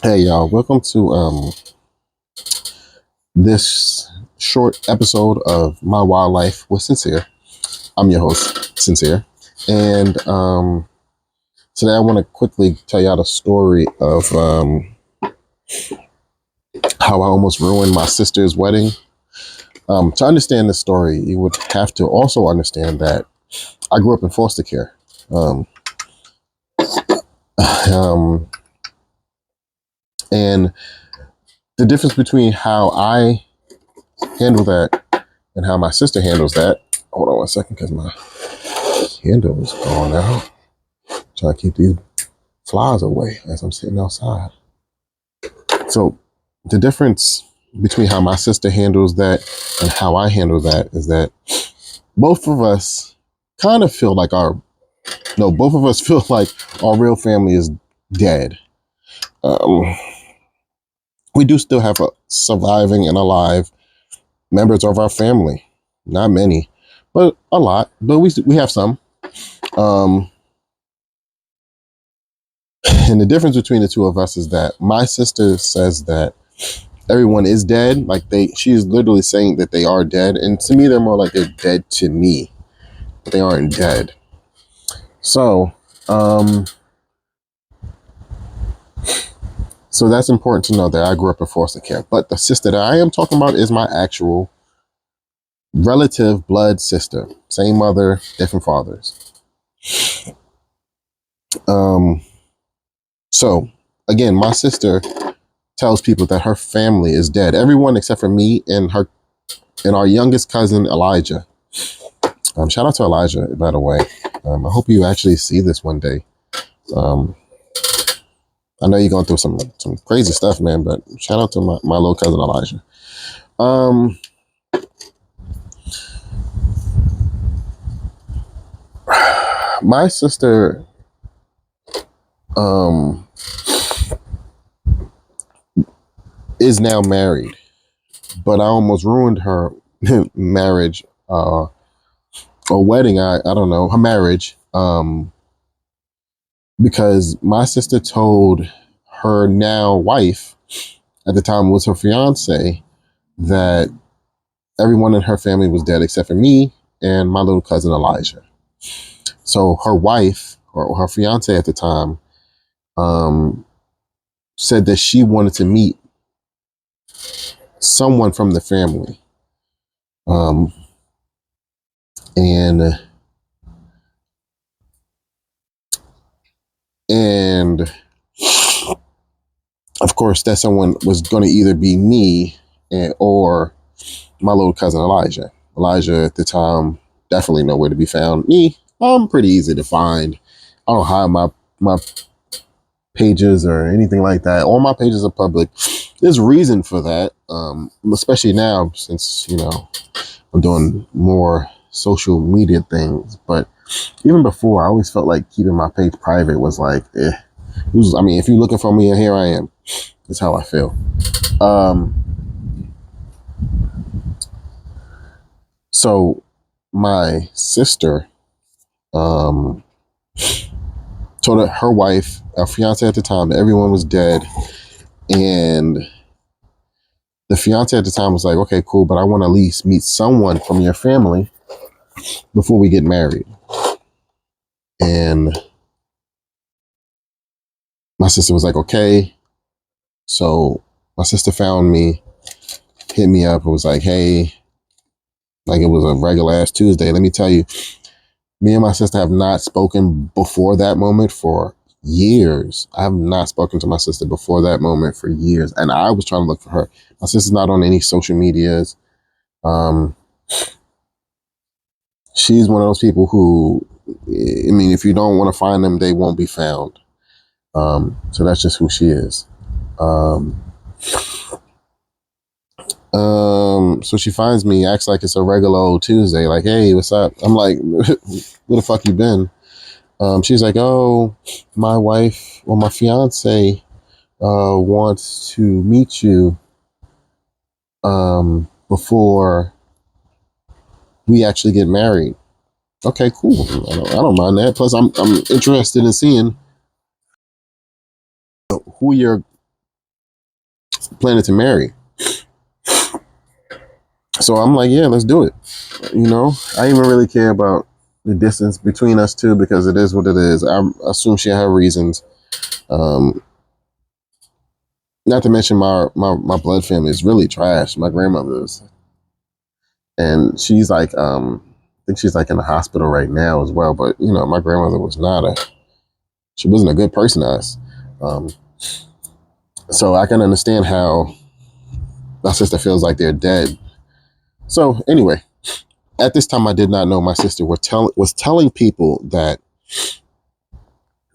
Hey y'all, welcome to this short episode of My Wildlife with Sincere. I'm your host, Sincere. And today I want to quickly tell y'all the story of how I almost ruined my sister's wedding. To understand this story, you would have to also understand that I grew up in foster care. Um, um, and the difference between how I handle that and how my sister handles that. Hold on one second, because my candle is gone out. Trying to keep these flies away as I'm sitting outside. So the difference between how my sister handles that and how I handle that is that both of us kind of feel like both of us feel like our real family is dead. Um, we do still have a surviving and alive members of our family. Not many, but a lot. But we have some. Um, and the difference between the two of us is that my sister says that everyone is dead. Like she is literally saying that they are dead. And to me, they're more like they're dead to me, but they aren't dead. So, so that's important to know that I grew up in foster care. But the sister that I am talking about is my actual relative blood sister. Same mother, different fathers. So again, my sister tells people that her family is dead. Everyone except for me and our youngest cousin, Elijah. Shout out to Elijah, by the way. I hope you actually see this one day. I know you're going through some crazy stuff, man, but shout out to my little cousin Elijah. My sister is now married, but I almost ruined her marriage or wedding. I don't know, her marriage. Because my sister told her now wife, at the time was her fiance, that everyone in her family was dead except for me and my little cousin Elijah. So her wife, or her fiance at the time, said that she wanted to meet someone from the family. And of course, that someone was going to either be me or my little cousin Elijah. Elijah at the time, definitely nowhere to be found. Me, I'm pretty easy to find. I don't hide my pages or anything like that. All my pages are public. There's reason for that, especially now since, I'm doing more social media things. But even before, I always felt like keeping my page private was like, if you're looking for me, here I am. That's how I feel. So my sister told her wife, her fiance at the time, that everyone was dead. And the fiance at the time was like, okay, cool, but I want to at least meet someone from your family before we get married. And my sister was like, okay. So my sister found me, hit me up, and was like, hey, like it was a regular ass Tuesday. Let me tell you, me and my sister have not spoken before that moment for years. I have not spoken to my sister before that moment for years. And I was trying to look for her. My sister's not on any social medias. She's one of those people who, if you don't want to find them, they won't be found. So that's just who she is. So she finds me, acts like it's a regular old Tuesday, like, hey, what's up? I'm like, where the fuck you been? She's like, oh, my wife or my fiance wants to meet you before we actually get married. Okay, cool. I don't mind that. Plus, I'm interested in seeing who your planning to marry. So I'm like, yeah, let's do it. I even really care about the distance between us two because it is what it is. I assume she had reasons. Um, Not to mention my blood family is really trash. My grandmother's, and she's like, I think she's like in the hospital right now as well. But my grandmother was she wasn't a good person to us. Um, so I can understand how my sister feels like they're dead. So anyway, at this time, I did not know my sister was telling people that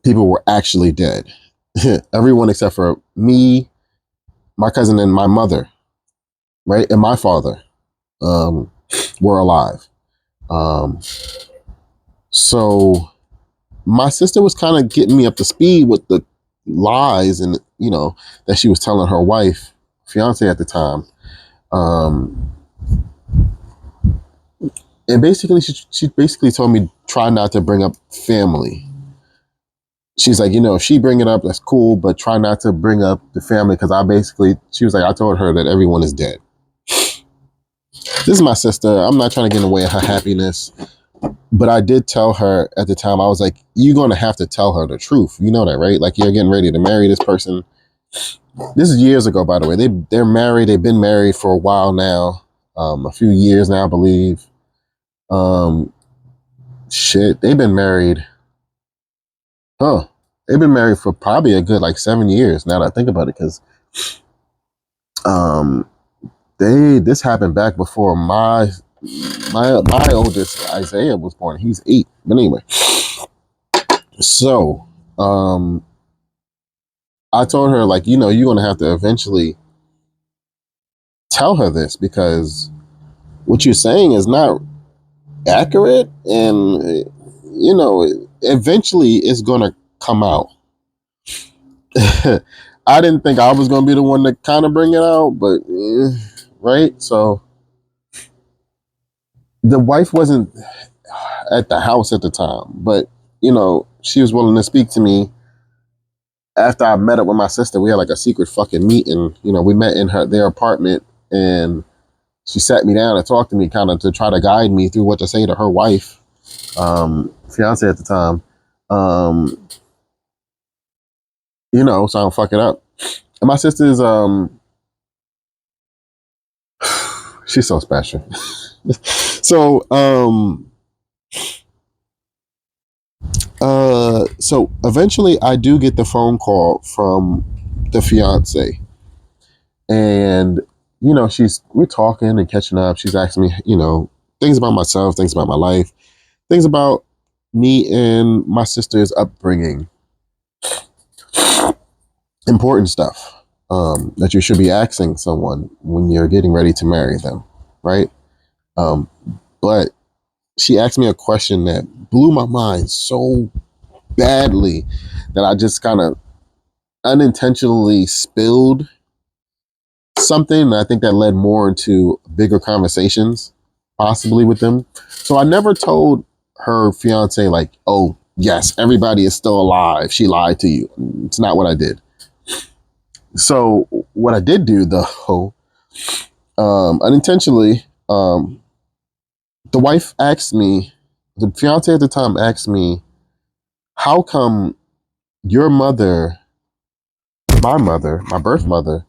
people were actually dead. Everyone except for me, my cousin, and my mother, right, and my father, um, were alive. Um, so my sister was kind of getting me up to speed with the lies and that she was telling her wife, fiance at the time. Um, and basically, she basically told me try not to bring up family. She's like, if she bring it up, that's cool, but try not to bring up the family because she was like, I told her that everyone is dead. This is my sister. I'm not trying to get in the way of her happiness, but I did tell her at the time, I was like, you're going to have to tell her the truth. You know that, right? Like, you're getting ready to marry this person. This is years ago, by the way. They're married. They've been married for a while now, a few years now, I believe. They've been married. They've been married for probably a good like 7 years now that I think about it, because um, this happened back before my oldest Isaiah was born. He's 8, but anyway. So I told her, like, you're gonna have to eventually tell her this because what you're saying is not accurate, and eventually it's gonna come out. I didn't think I was gonna be the one to kind of bring it out, but right. So the wife wasn't at the house at the time, but she was willing to speak to me after I met up with my sister. We had like a secret fucking meeting. We met in their apartment, and she sat me down and talked to me kind of to try to guide me through what to say to her wife, fiance at the time. So I don't fuck it up. And my sister's she's so special. So so eventually I do get the phone call from the fiance, and we're talking and catching up. She's asking me things about myself, things about my life, things about me and my sister's upbringing, important stuff that you should be asking someone when you're getting ready to marry them, right? But she asked me a question that blew my mind so badly that I just kind of unintentionally spilled something. And I think that led more into bigger conversations, possibly with them. So I never told her fiance, like, oh, yes, everybody is still alive. She lied to you. It's not what I did. So what I did do, though, unintentionally, the wife asked me, the fiance at the time asked me, how come your mother, my birth mother,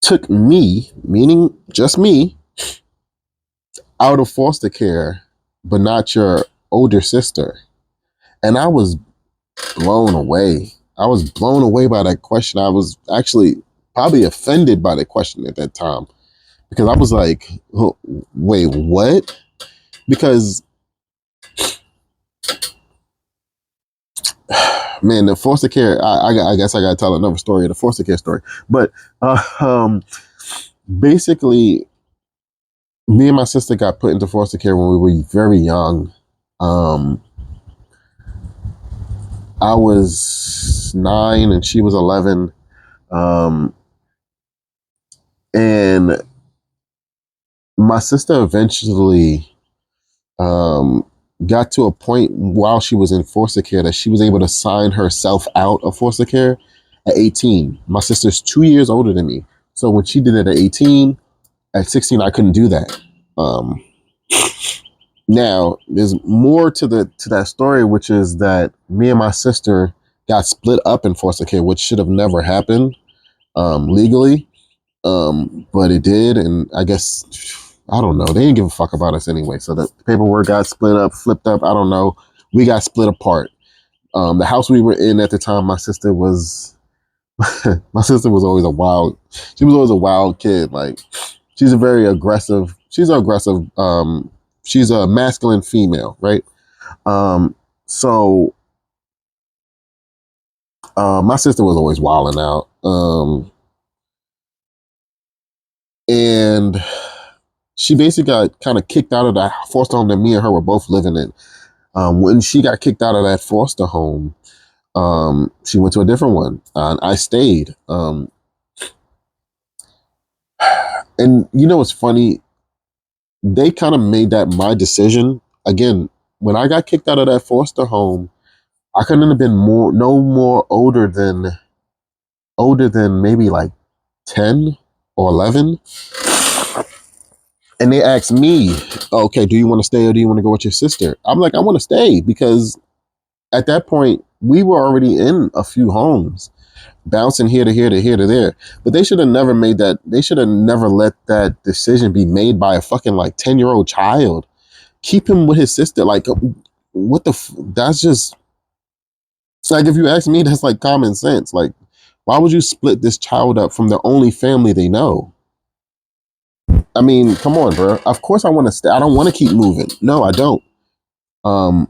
took me, meaning just me, out of foster care, but not your older sister? And I was blown away. I was blown away by that question. I was actually probably offended by the question at that time, because I was like, oh, wait, what? Because, man, the foster care, I guess I got to tell another story, the foster care story. But basically, me and my sister got put into foster care when we were very young. I was 9 and she was 11. And my sister eventually got to a point while she was in foster care that she was able to sign herself out of foster care at 18. My sister's 2 years older than me. So when she did it at 18, at 16, I couldn't do that. Um, Now, there's more to that story, which is that me and my sister got split up in foster care, which should have never happened legally, but it did, and I guess I don't know. They didn't give a fuck about us anyway. So the paperwork got split up, flipped up. I don't know. We got split apart. The house we were in at the time, my sister was my sister was always a wild. She was always a wild kid. Like she's a very aggressive. She's aggressive. She's a masculine female, right? Um, so my sister was always wilding out, and she basically got kind of kicked out of the foster home that me and her were both living in. When she got kicked out of that foster home, she went to a different one, and I stayed. And you know what's funny? They kind of made that my decision. Again, when I got kicked out of that foster home, I couldn't have been no more older than maybe like 10 or 11. And they asked me, okay, do you want to stay or do you want to go with your sister? I'm like, I want to stay because at that point, we were already in a few homes, bouncing here to here to here to there. But they should have never made that. They should have never let that decision be made by a fucking like 10-year-old child. Keep him with his sister. Like, what the? That's just. It's like if you ask me, that's like common sense. Like, why would you split this child up from the only family they know? I mean, come on, bro. Of course I want to stay. I don't want to keep moving. No, I don't. Um,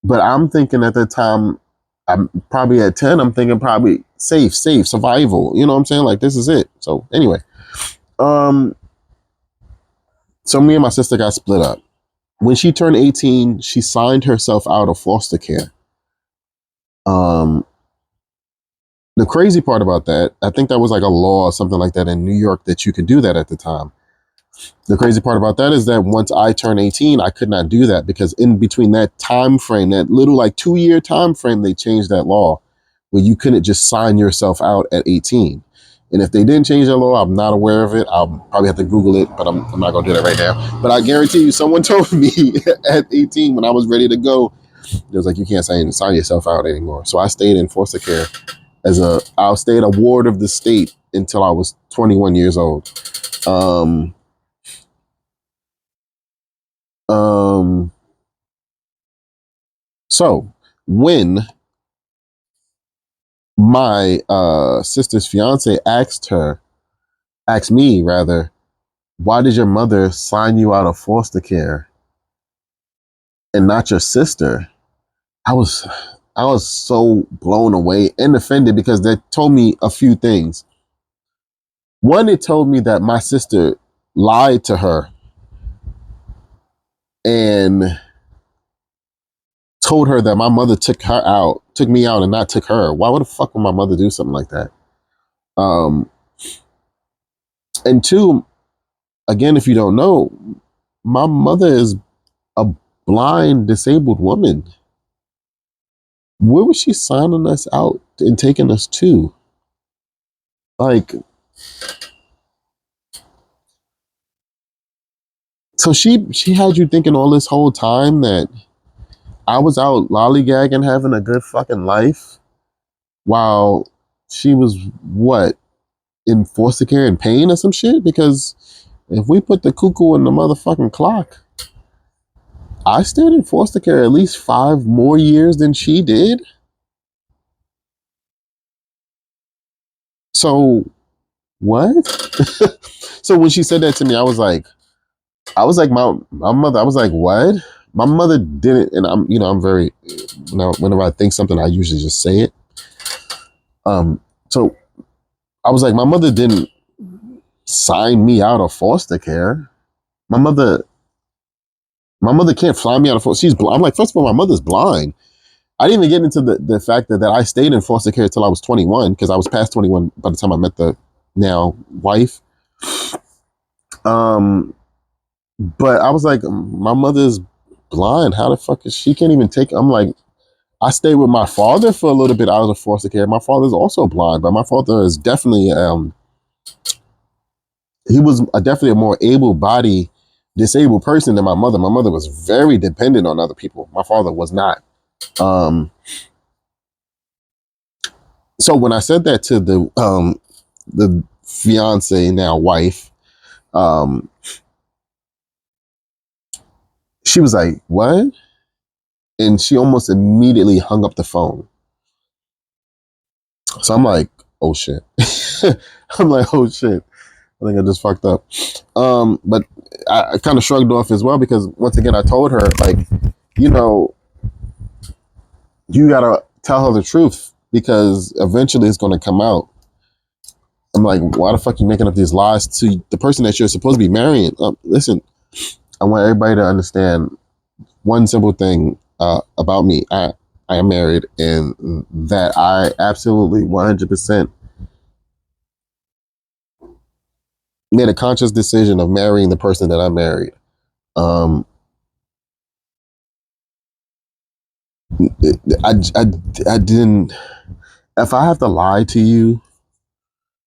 but I'm thinking at the time, I'm probably at 10, I'm thinking probably safe, survival. You know what I'm saying? Like this is it. So anyway, um, so me and my sister got split up. When she turned 18, she signed herself out of foster care. Um, the crazy part about that, I think that was like a law or something like that in New York that you could do that at the time. The crazy part about that is that once I turned 18, I could not do that because in between that time frame, that little like 2-year time frame, they changed that law where you couldn't just sign yourself out at 18. And if they didn't change that law, I'm not aware of it. I'll probably have to Google it, but I'm not going to do that right now. But I guarantee you, someone told me at 18 when I was ready to go, it was like, you can't sign yourself out anymore. So I stayed in foster care I stayed a ward of the state until I was 21 years old. Um, Um, so when my sister's fiance asked me rather, why did your mother sign you out of foster care and not your sister? I was I was so blown away and offended because they told me a few things. One, it told me that my sister lied to her and told her that my mother took me out and not took her. Why would the fuck would my mother do something like that? Um, and two, again, if you don't know, my mother is a blind, disabled woman. Where was she signing us out and taking us to? Like, so she had you thinking all this whole time that I was out lollygagging, having a good fucking life, while she was what, in foster care and pain or some shit? Because if we put the cuckoo in the motherfucking clock, I stayed in foster care at least 5 more years than she did. So what? So when she said that to me, my mother, I was like, what? My mother didn't, and I'm very, whenever I think something, I usually just say it. So I was like, my mother didn't sign me out of foster care. My mother can't fly me out of foster. I'm like, first of all, my mother's blind. I didn't even get into the fact that I stayed in foster care until I was 21 because I was past 21 by the time I met the now wife. But I was like, my mother's blind. How the fuck is she can't even take? I'm like, I stayed with my father for a little bit. I was a foster care. My father's also blind, but my father is definitely he was definitely a more able-bodied disabled person than my mother. My mother was very dependent on other people. My father was not. Um, so when I said that to the fiance, now wife, um, she was like, "What?" And she almost immediately hung up the phone. So I'm like, "Oh shit." I'm like, "Oh shit." I think I just fucked up. But I kind of shrugged off as well because once again I told her, like, you know, you gotta tell her the truth because eventually it's gonna come out. I'm like, why the fuck are you making up these lies to the person that you're supposed to be marrying? Listen, I want everybody to understand one simple thing about me. I am married, and that I absolutely 100% made a conscious decision of marrying the person that I married. Um, I, I didn't. If I have to lie to you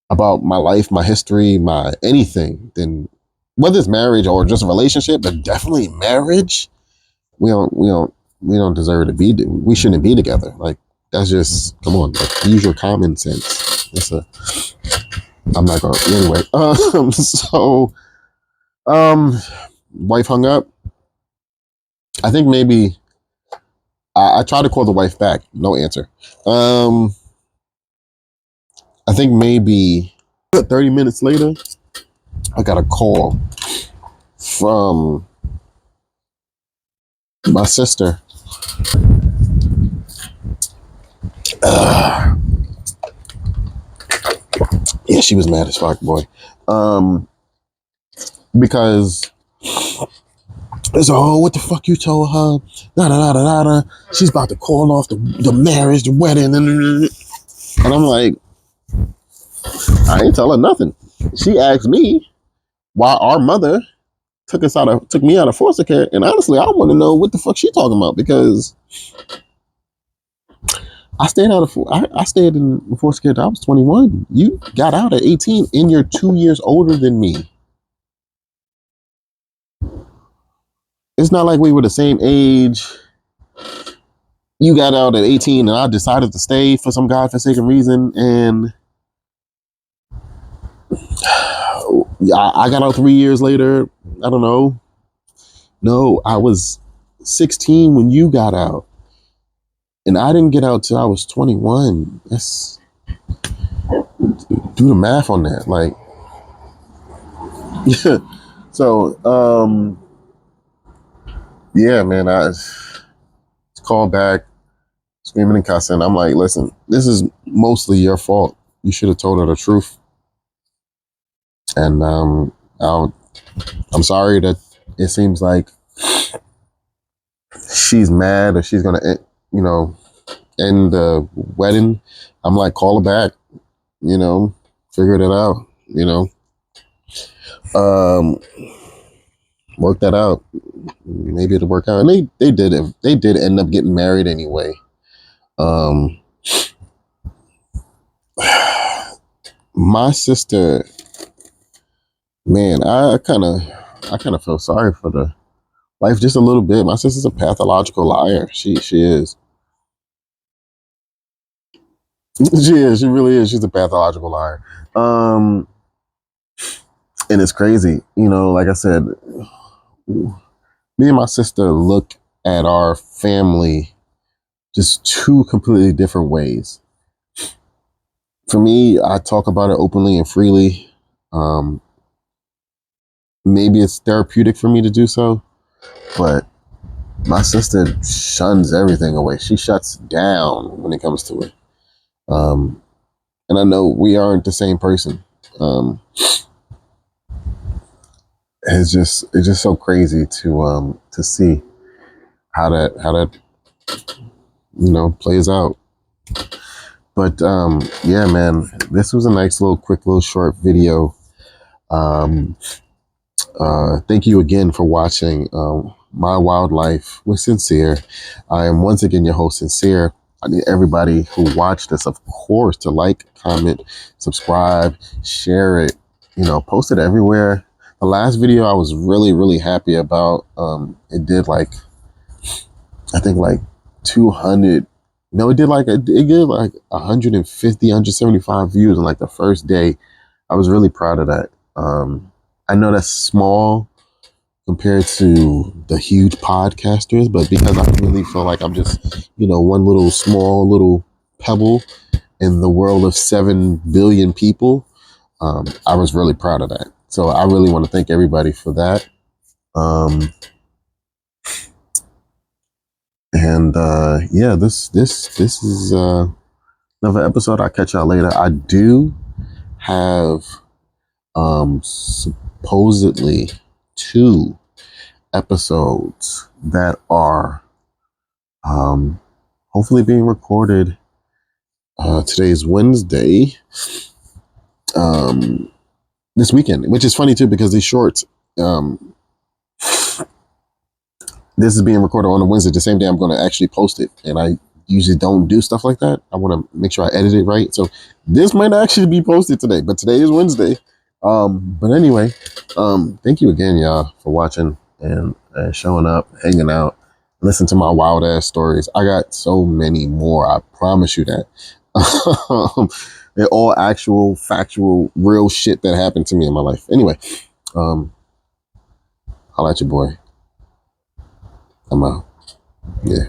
about my life, my history, my anything, then whether it's marriage or just a relationship, but definitely marriage, we don't deserve to be. We shouldn't be together. Like that's just come on. Like, use your common sense. I'm not gonna anyway. So wife hung up. I think maybe I tried to call the wife back. No answer. Um, I think maybe 30 minutes later, I got a call from my sister. Yeah, she was mad as fuck, boy. Um, because it's what the fuck you told her? Da da da da da. She's about to call off the marriage, the wedding, and I'm like, I ain't tell her nothing. She asked me why our mother took me out of foster care, and honestly, I want to know what the fuck she talking about because I stayed in foster care till I was 21. You got out at 18, and you're 2 years older than me. It's not like we were the same age. You got out at 18 and I decided to stay for some godforsaken reason. And I got out 3 years later. I don't know. No, I was 16 when you got out. And I didn't get out till I was 21. That's do the math on that. Like, yeah. So, yeah, man, I called back screaming and cussing. I'm like, listen, this is mostly your fault. You should have told her the truth. And I'm sorry that it seems like she's mad or she's gonna, end the wedding. I'm like, call her back, figured it out, um, work that out. Maybe it'll work out. And they did end up getting married anyway. Um, my sister, man, I kind of feel sorry for the wife just a little bit. My sister's a pathological liar. She is. She is. She really is. She's a pathological liar. Um, and it's crazy. Like I said, me and my sister look at our family just two completely different ways. For me, I talk about it openly and freely. Um, maybe it's therapeutic for me to do so, but my sister shuns everything away. She shuts down when it comes to it. Um, and I know we aren't the same person. Um, it's just so crazy to see how that plays out. But yeah, man, this was a nice little quick little short video. Thank you again for watching. My Wildlife with Sincere. I am once again your host, Sincere. I need everybody who watched this, of course, to like, comment, subscribe, share it, post it everywhere. The last video I was really, really happy about. It did like, I think like 200. No, it did like 150, 175 views in like the first day. I was really proud of that. I know that's small compared to the huge podcasters, but because I really feel like I'm just, one little small little pebble in the world of 7 billion people, I was really proud of that. So I really want to thank everybody for that. Yeah, this is another episode. I'll catch y'all later. I do have supposedly 2 episodes that are hopefully being recorded. Today's Wednesday. This weekend, which is funny too because these shorts, this is being recorded on a Wednesday, the same day I'm going to actually post it, and I usually don't do stuff like that. I want to make sure I edit it right, so this might actually be posted today, but today is Wednesday. But anyway, thank you again, y'all, for watching and showing up, hanging out, listen to my wild ass stories. I got so many more, I promise you that. They're all actual, factual, real shit that happened to me in my life. Anyway, holla at your boy. I'm out. Yeah.